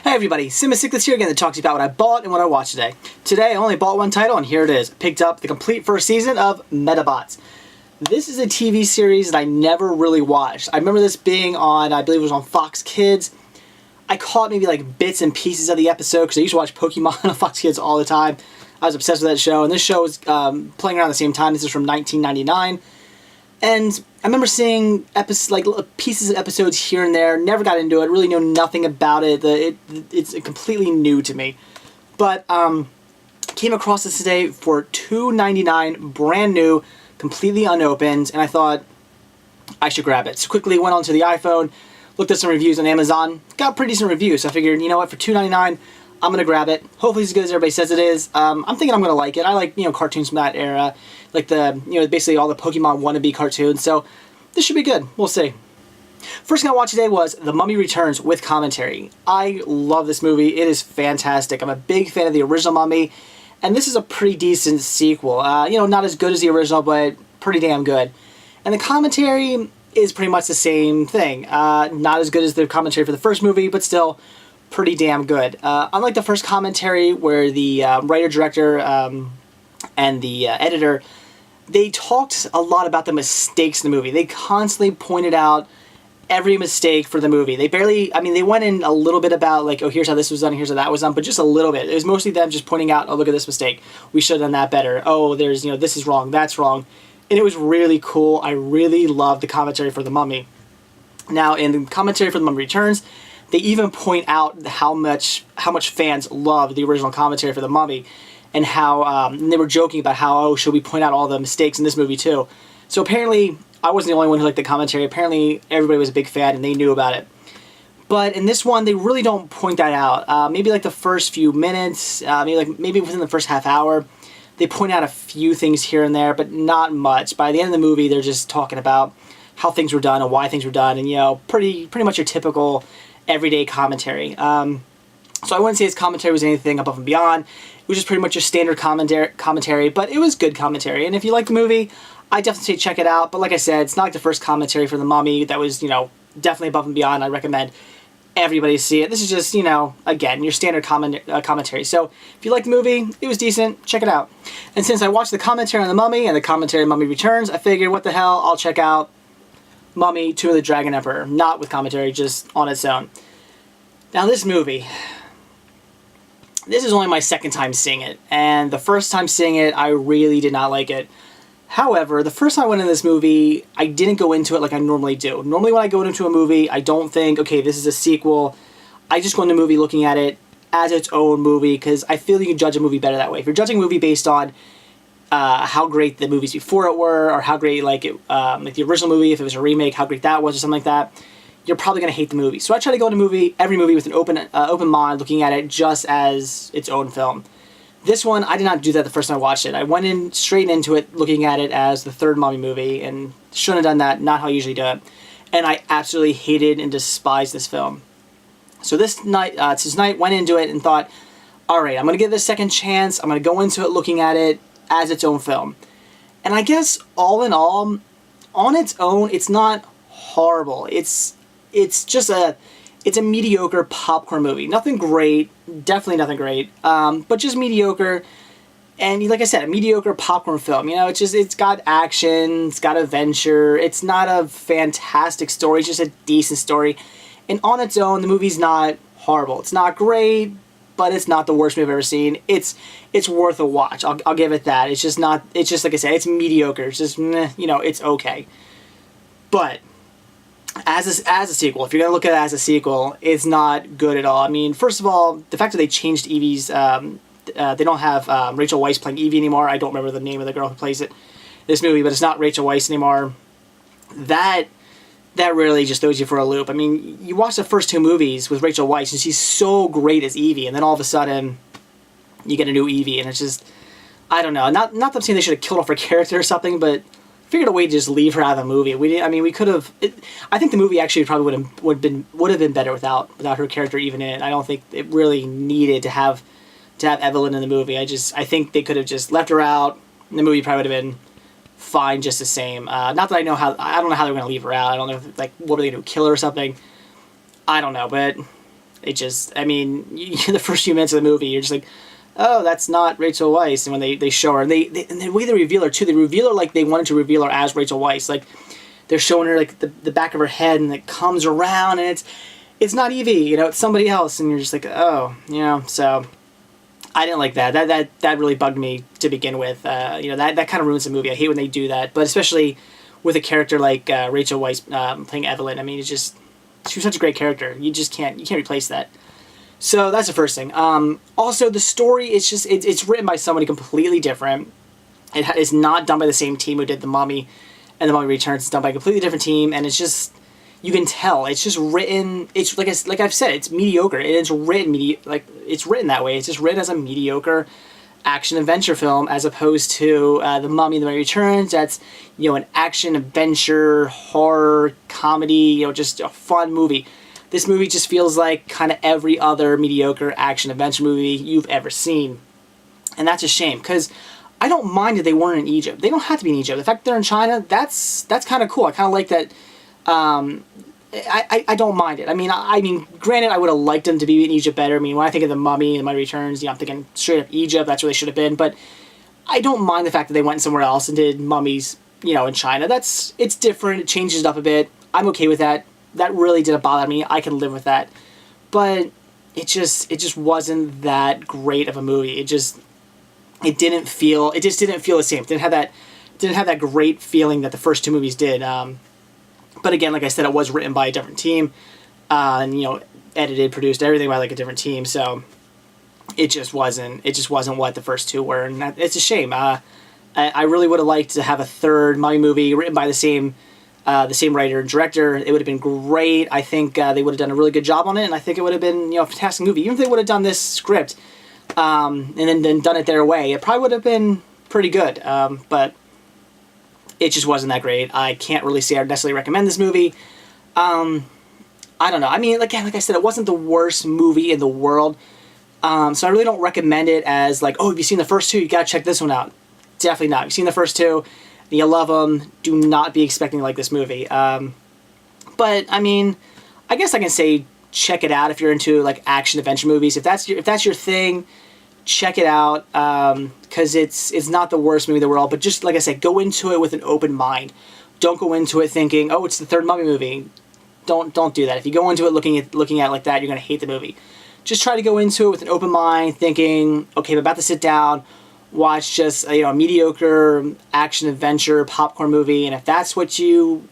Hey everybody, Simasickless here again to talk to you about what I bought and what I watched today. Today I only bought one title and here it is. Picked up the complete first season of Medabots. This is a TV series that I never really watched. I remember this being on, I believe it was on Fox Kids. I caught maybe like bits and pieces of the episode because I used to watch Pokemon on Fox Kids all the time. I was obsessed with that show, and this show was playing around the same time. This is from 1999. And I remember seeing pieces of episodes here and there. Never got into it. Really know nothing about it. It's completely new to me. But came across this today for $2.99, brand new, completely unopened, and I thought I should grab it. So quickly went onto the iPhone, looked at some reviews on Amazon. Got pretty decent reviews. So I figured, you know what, for $2.99, I'm gonna grab it. Hopefully it's as good as everybody says it is. I'm thinking I'm gonna like it. I like, cartoons from that era, like basically all the Pokemon wannabe cartoons. So this should be good. We'll see. First thing I watched today was The Mummy Returns with commentary. I love this movie. It is fantastic. I'm a big fan of the original Mummy, and this is a pretty decent sequel. Not as good as the original, but pretty damn good. And the commentary is pretty much the same thing. Not as good as the commentary for the first movie, but still pretty damn good. Unlike the first commentary where the writer-director and the editor, they talked a lot about the mistakes in the movie. They constantly pointed out every mistake for the movie. They went in a little bit about like, oh, here's how this was done, here's how that was done, but just a little bit. It was mostly them just pointing out, oh, look at this mistake. We should have done that better. Oh, there's, this is wrong, that's wrong. And it was really cool. I really loved the commentary for The Mummy. Now, in the commentary for The Mummy Returns, they even point out how much fans loved the original commentary for The Mummy, and how and they were joking about how, oh, should we point out all the mistakes in this movie too? So apparently, I wasn't the only one who liked the commentary. Apparently, everybody was a big fan and they knew about it. But in this one, they really don't point that out. Maybe like the first few minutes, maybe within the first half hour, they point out a few things here and there, but not much. By the end of the movie, they're just talking about how things were done and why things were done, and pretty much your typical everyday commentary. So I wouldn't say his commentary was anything above and beyond. It was just pretty much your standard commentary, but it was good commentary. And if you like the movie, I definitely say check it out. But like I said, it's not like the first commentary for The Mummy that was, definitely above and beyond. I recommend everybody see it. This is just, again, your standard commentary. So if you like the movie, it was decent, check it out. And since I watched the commentary on The Mummy and the commentary on Mummy Returns, I figured, what the hell, I'll check out Mummy, Tomb of the Dragon Emperor. Not with commentary, just on its own. Now this movie, this is only my second time seeing it, and the first time seeing it, I really did not like it. However, the first time I went into this movie, I didn't go into it like I normally do. Normally when I go into a movie, I don't think, okay, this is a sequel. I just go into a movie looking at it as its own movie, because I feel you can judge a movie better that way. If you're judging a movie based on how great the movies before it were, or how great like the original movie, if it was a remake, how great that was, or something like that, you're probably going to hate the movie. So I try to go into every movie with an open mind, looking at it just as its own film. This one, I did not do that the first time I watched it. I went in straight into it looking at it as the third Mummy movie, and shouldn't have done that, not how I usually do it. And I absolutely hated and despised this film. So this night, went into it and thought, alright, I'm going to give this a second chance. I'm going to go into it looking at it as its own film. And I guess, all in all, on its own, it's not horrible. It's just a mediocre popcorn movie. Nothing great, definitely nothing great, but just mediocre. And like I said, a mediocre popcorn film. It's got action, it's got adventure. It's not a fantastic story, it's just a decent story. And on its own, the movie's not horrible. It's not great, but it's not the worst movie I've ever seen. It's worth a watch. I'll give it that. It's just like I said, it's mediocre. It's just it's okay. But as a sequel, if you're going to look at it as a sequel, it's not good at all. I mean, first of all, the fact that they changed Evie's, they don't have Rachel Weisz playing Evie anymore. I don't remember the name of the girl who plays it in this movie, but it's not Rachel Weisz anymore. That really just throws you for a loop. I mean, you watch the first two movies with Rachel Weisz, and she's so great as Evie, and then all of a sudden, you get a new Evie, and it's just, I don't know. Not that I'm saying they should have killed off her character or something, but figured a way to just leave her out of the movie. We could have. I think the movie actually probably would have been better without her character even in it. I don't think it really needed to have Evelyn in the movie. I think they could have just left her out, and the movie probably would have been fine just the same. Not that I don't know how they're going to leave her out. I don't know if, what are they going to kill her or something. I don't know, but It just, I mean, the first few minutes of the movie, you're just like, oh, that's not Rachel Weisz. And when they show her, and and the way they reveal her too, they reveal her like they wanted to reveal her as Rachel Weisz. Like they're showing her like the back of her head, and it comes around, and it's not Evie, you know, it's somebody else, and you're just like, oh, you know. So I didn't like that. That really bugged me to begin with. You know, that kind of ruins the movie. I hate when they do that, but especially with a character like Rachel Weisz playing Evelyn. I mean, it's just, she was such a great character. You can't replace that. So that's the first thing. Also, the story is just, it's written by somebody completely different. It's not done by the same team who did The Mummy and The Mummy Returns. It's done by a completely different team, and it's just, you can tell it's just written. It's like I've said, it's mediocre. It's written it's written that way. It's just written as a mediocre action adventure film, as opposed to The Mummy and The Mummy Returns. That's, you know, an action adventure horror comedy. You know, just a fun movie. This movie just feels like kind of every other mediocre action adventure movie you've ever seen, and that's a shame, because I don't mind that they weren't in Egypt. They don't have to be in Egypt. The fact that they're in China, that's kind of cool. I kind of like that. I don't mind it. I mean, granted, I would have liked them to be in Egypt better. I mean, when I think of The Mummy and My Returns, you know, I'm thinking straight up Egypt. That's where they should have been. But I don't mind the fact that they went somewhere else and did mummies, you know, in China. It's different. It changes it up a bit. I'm okay with that. That really didn't bother me. I can live with that. But it just wasn't that great of a movie. It just didn't feel the same. It didn't have that great feeling that the first two movies did. But again, like I said, it was written by a different team, and, you know, edited, produced, everything by like a different team. So it just wasn't what the first two were, and it's a shame. I really would have liked to have a third Mummy movie written by the same writer and director. It would have been great. I think they would have done a really good job on it, and I think it would have been, you know, a fantastic movie. Even if they would have done this script and then done it their way, it probably would have been pretty good. But it just wasn't that great. I can't really say I would necessarily recommend this movie. I don't know. I mean, like I said, it wasn't the worst movie in the world. So I really don't recommend it as like, oh, have you seen the first two? You gotta check this one out. Definitely not. If you've seen the first two, and you love them, do not be expecting to like this movie. But I mean, I guess I can say check it out if you're into like action adventure movies. If that's your thing, check it out, because it's not the worst movie in the world. But just like I said, go into it with an open mind. Don't go into it thinking, oh, it's the third Mummy movie. Don't do that. If you go into it looking at it like that, you're gonna hate the movie. Just try to go into it with an open mind, thinking, okay, I'm about to sit down, watch just a mediocre action adventure popcorn movie, and if that's what you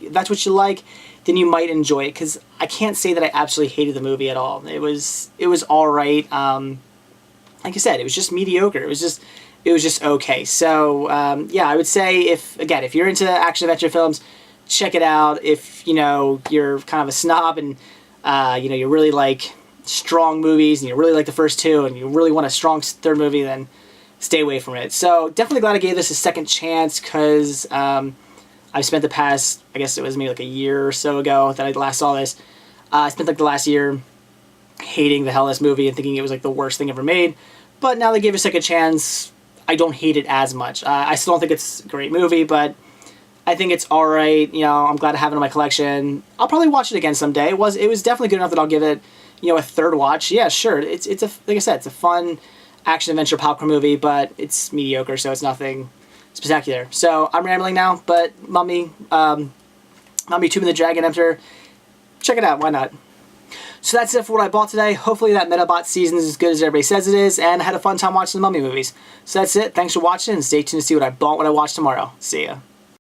like, then you might enjoy it. Because I can't say that I absolutely hated the movie at all. It was all right. Like I said, it was just mediocre. It was just okay. So yeah, I would say if you're into action adventure films, check it out. If you're kind of a snob and you really like strong movies and you really like the first two and you really want a strong third movie, then stay away from it. So definitely glad I gave this a second chance, because I've spent the past, I guess it was maybe like a year or so ago that I last saw this. I spent like the last year hating the hell out of this movie and thinking it was like the worst thing ever made. But now they gave it a second chance, I don't hate it as much. I still don't think it's a great movie, but I think it's all right. I'm glad to have it in my collection. I'll probably watch it again someday. It was definitely good enough that I'll give it a third watch. Yeah, sure. It's like I said, it's a fun action adventure popcorn movie, but it's mediocre, so it's nothing spectacular. So I'm rambling now, but Mummy, Tomb of the Dragon Emperor, check it out. Why not? So that's it for what I bought today. Hopefully that Medabot season is as good as everybody says it is, and I had a fun time watching the Mummy movies. So that's it. Thanks for watching, and stay tuned to see what I bought when I watch tomorrow. See ya.